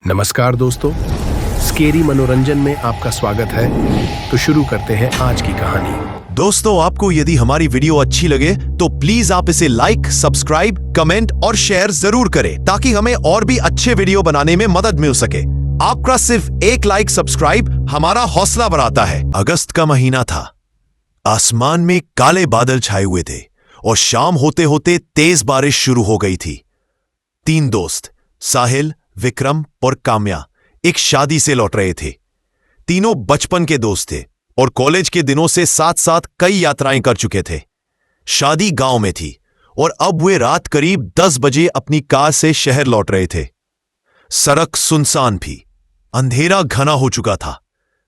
नमस्कार दोस्तों, स्केरी मनोरंजन में आपका स्वागत है। तो शुरू करते हैं आज की कहानी। दोस्तों, आपको यदि हमारी वीडियो अच्छी लगे तो प्लीज आप इसे लाइक, सब्सक्राइब, कमेंट और शेयर जरूर करें ताकि हमें और भी अच्छे वीडियो बनाने में मदद मिल सके। आपका सिर्फ एक लाइक, सब्सक्राइब हमारा हौसला बढ़ाता है। अगस्त का महीना था। आसमान में काले बादल छाए हुए थे और शाम होते होते तेज बारिश शुरू हो गई थी। तीन दोस्त साहिल, विक्रम और काम्या एक शादी से लौट रहे थे। तीनों बचपन के दोस्त थे और कॉलेज के दिनों से साथ साथ कई यात्राएं कर चुके थे। शादी गांव में थी और अब वे रात करीब 10 बजे अपनी कार से शहर लौट रहे थे। सड़क सुनसान थी, अंधेरा घना हो चुका था।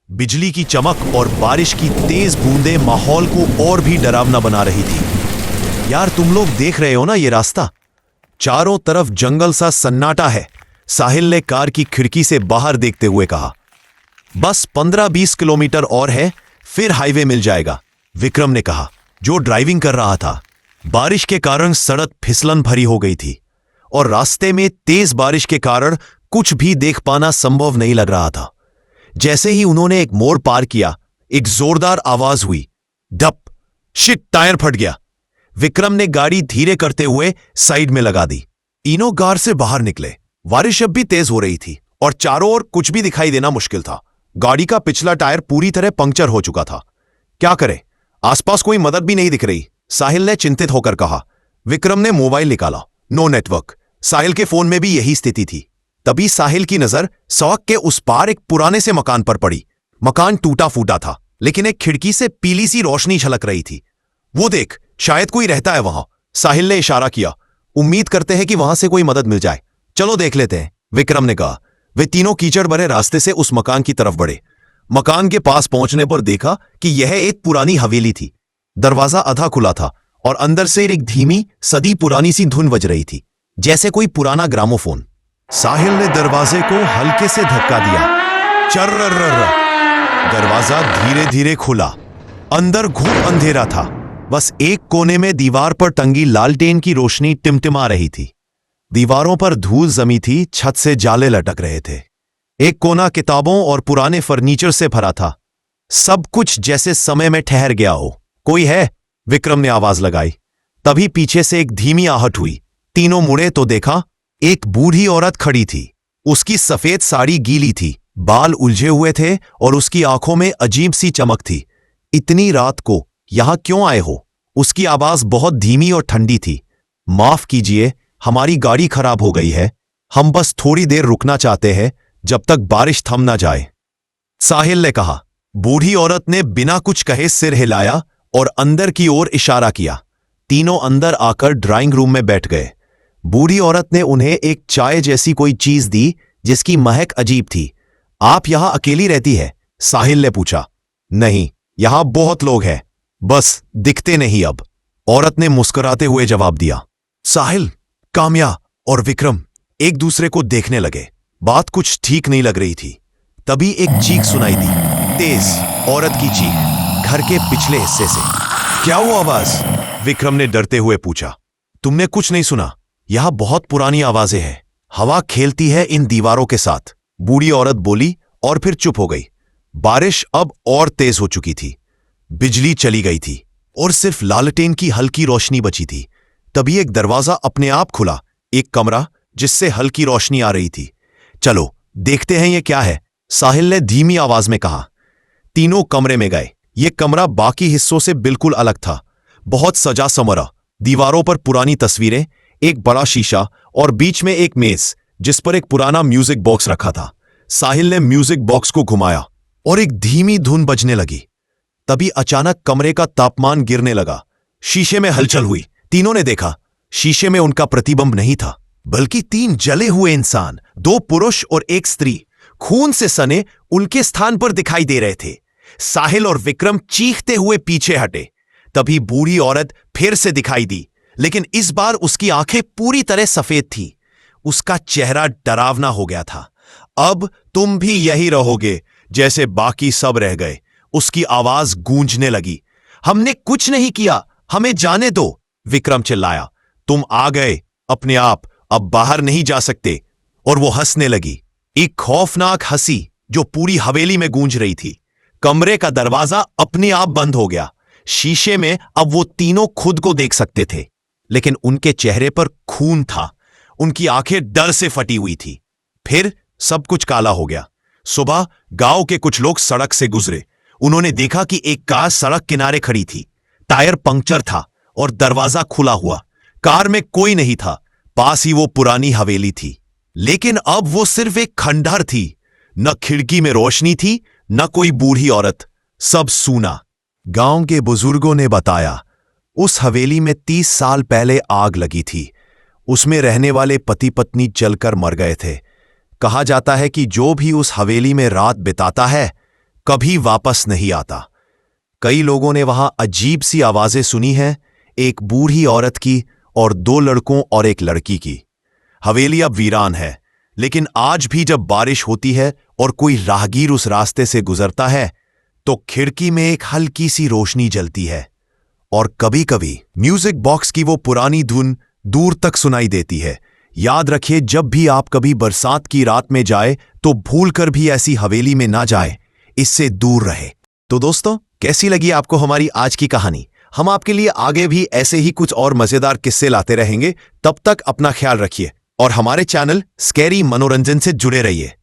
बिजली की चमक और बारिश की तेज बूंदें माहौल को और भी डरावना बना रही थी। यार, तुम लोग देख रहे हो ना ये रास्ता? चारों तरफ जंगल सा सन्नाटा है। साहिल ने कार की खिड़की से बाहर देखते हुए कहा। बस 15-20 किलोमीटर और है, फिर हाईवे मिल जाएगा, विक्रम ने कहा, जो ड्राइविंग कर रहा था। बारिश के कारण सड़क फिसलन भरी हो गई थी और रास्ते में तेज बारिश के कारण कुछ भी देख पाना संभव नहीं लग रहा था। जैसे ही उन्होंने एक मोड़ पार किया, एक जोरदार आवाज हुई, धप! शिट, टायर फट गया। विक्रम ने गाड़ी धीरे करते हुए साइड में लगा दी। तीनों कार से बाहर निकले। बारिश अब भी तेज हो रही थी और चारों ओर कुछ भी दिखाई देना मुश्किल था। गाड़ी का पिछला टायर पूरी तरह पंक्चर हो चुका था। क्या करें? आसपास कोई मदद भी नहीं दिख रही, साहिल ने चिंतित होकर कहा। विक्रम ने मोबाइल निकाला। No network. साहिल के फोन में भी यही स्थिति थी। तभी साहिल की नजर सड़क के उस पार एक पुराने से मकान पर पड़ी। मकान टूटा फूटा था, लेकिन एक खिड़की से पीली सी रोशनी झलक रही थी। वो देख, शायद कोई रहता है वहां, साहिल ने इशारा किया। उम्मीद करते हैं कि वहां से कोई मदद मिल जाए। चलो देख लेते हैं, विक्रम ने कहा। वे तीनों कीचड़ भरे रास्ते से उस मकान की तरफ बढ़े। मकान के पास पहुंचने पर देखा कि यह एक पुरानी हवेली थी। दरवाजा आधा खुला था और अंदर से एक धीमी, सदी पुरानी सी धुन बज रही थी, जैसे कोई पुराना ग्रामोफोन। साहिल ने दरवाजे को हल्के से धक्का दिया। चर्रर्रर्र। दरवाजा धीरे धीरे खुला। अंदर घुप अंधेरा था। बस एक कोने में दीवार पर टंगी लालटेन की रोशनी टिमटिमा रही थी। दीवारों पर धूल जमी थी, छत से जाले लटक रहे थे। एक कोना किताबों और पुराने फर्नीचर से भरा था। सब कुछ जैसे समय में ठहर गया हो। कोई है? विक्रम ने आवाज लगाई। तभी पीछे से एक धीमी आहट हुई। तीनों मुड़े तो देखा, एक बूढ़ी औरत खड़ी थी। उसकी सफेद साड़ी गीली थी, बाल उलझे हुए थे और उसकी आंखों में अजीब सी चमक थी। इतनी रात को यहां क्यों आए हो? उसकी आवाज बहुत धीमी और ठंडी थी। माफ कीजिए, हमारी गाड़ी खराब हो गई है। हम बस थोड़ी देर रुकना चाहते हैं, जब तक बारिश थम ना जाए, साहिल ने कहा। बूढ़ी औरत ने बिना कुछ कहे सिर हिलाया और अंदर की ओर इशारा किया। तीनों अंदर आकर ड्राइंग रूम में बैठ गए। बूढ़ी औरत ने उन्हें एक चाय जैसी कोई चीज दी, जिसकी महक अजीब थी। आप यहां अकेली रहती है? साहिल ने पूछा। नहीं, यहां बहुत लोग हैं, बस दिखते नहीं अब, औरत ने मुस्कुराते हुए जवाब दिया। साहिल, काम्या और विक्रम एक दूसरे को देखने लगे। बात कुछ ठीक नहीं लग रही थी। तभी एक चीख सुनाई दी, तेज, औरत की चीख, घर के पिछले हिस्से से। क्या वो आवाज? विक्रम ने डरते हुए पूछा। तुमने कुछ नहीं सुना? यहां बहुत पुरानी आवाजें हैं। हवा खेलती है इन दीवारों के साथ, बूढ़ी औरत बोली और फिर चुप हो गई। बारिश अब और तेज हो चुकी थी। बिजली चली गई थी और सिर्फ लालटेन की हल्की रोशनी बची थी। तभी एक दरवाजा अपने आप खुला। एक कमरा जिससे हल्की रोशनी आ रही थी। चलो देखते हैं ये क्या है, साहिल ने धीमी आवाज में कहा। तीनों कमरे में गए। ये कमरा बाकी हिस्सों से बिल्कुल अलग था। बहुत सजा संवरा, दीवारों पर पुरानी तस्वीरें, एक बड़ा शीशा और बीच में एक मेज जिस पर एक पुराना म्यूजिक बॉक्स रखा था। साहिल ने म्यूजिक बॉक्स को घुमाया और एक धीमी धुन बजने लगी। तभी अचानक कमरे का तापमान गिरने लगा। शीशे में हलचल हुई। तीनों ने देखा, शीशे में उनका प्रतिबिंब नहीं था, बल्कि 3 जले हुए इंसान, 2 पुरुष और एक स्त्री, खून से सने उनके स्थान पर दिखाई दे रहे थे। साहिल और विक्रम चीखते हुए पीछे हटे। तभी बूढ़ी औरत फिर से दिखाई दी, लेकिन इस बार उसकी आंखें पूरी तरह सफेद थी। उसका चेहरा डरावना हो गया था। अब तुम भी यही रहोगे जैसे बाकी सब रह गए, उसकी आवाज गूंजने लगी। हमने कुछ नहीं किया, हमें जाने दो, विक्रम चिल्लाया। तुम आ गए, अपने आप अब बाहर नहीं जा सकते। और वो हंसने लगी। एक खौफनाक हंसी जो पूरी हवेली में गूंज रही थी। कमरे का दरवाजा अपने आप बंद हो गया। शीशे में अब वो तीनों खुद को देख सकते थे, लेकिन उनके चेहरे पर खून था। उनकी आंखें डर से फटी हुई थी। फिर सब कुछ काला हो गया। सुबह गांव के कुछ लोग सड़क से गुजरे। उन्होंने देखा कि एक कार सड़क किनारे खड़ी थी। टायर पंक्चर था और दरवाजा खुला हुआ। कार में कोई नहीं था। पास ही वो पुरानी हवेली थी, लेकिन अब वो सिर्फ एक खंडहर थी। न खिड़की में रोशनी थी, न कोई बूढ़ी औरत। सब सूना। गांव के बुजुर्गों ने बताया, उस हवेली में 30 साल पहले आग लगी थी। उसमें रहने वाले पति पत्नी जलकर मर गए थे। कहा जाता है कि जो भी उस हवेली में रात बिताता है कभी वापस नहीं आता। कई लोगों ने वहां अजीब सी आवाजें सुनी हैं, एक बूढ़ी औरत की और 2 लड़कों और एक लड़की की। हवेली अब वीरान है, लेकिन आज भी जब बारिश होती है और कोई राहगीर उस रास्ते से गुजरता है तो खिड़की में एक हल्की सी रोशनी जलती है और कभी कभी म्यूजिक बॉक्स की वो पुरानी धुन दूर तक सुनाई देती है। याद रखिए, जब भी आप कभी बरसात की रात में जाए तो भूलकर भी ऐसी हवेली में ना जाए, इससे दूर रहे। तो दोस्तों, कैसी लगी आपको हमारी आज की कहानी? हम आपके लिए आगे भी ऐसे ही कुछ और मजेदार किस्से लाते रहेंगे। तब तक अपना ख्याल रखिए और हमारे चैनल स्कैरी मनोरंजन से जुड़े रहिए।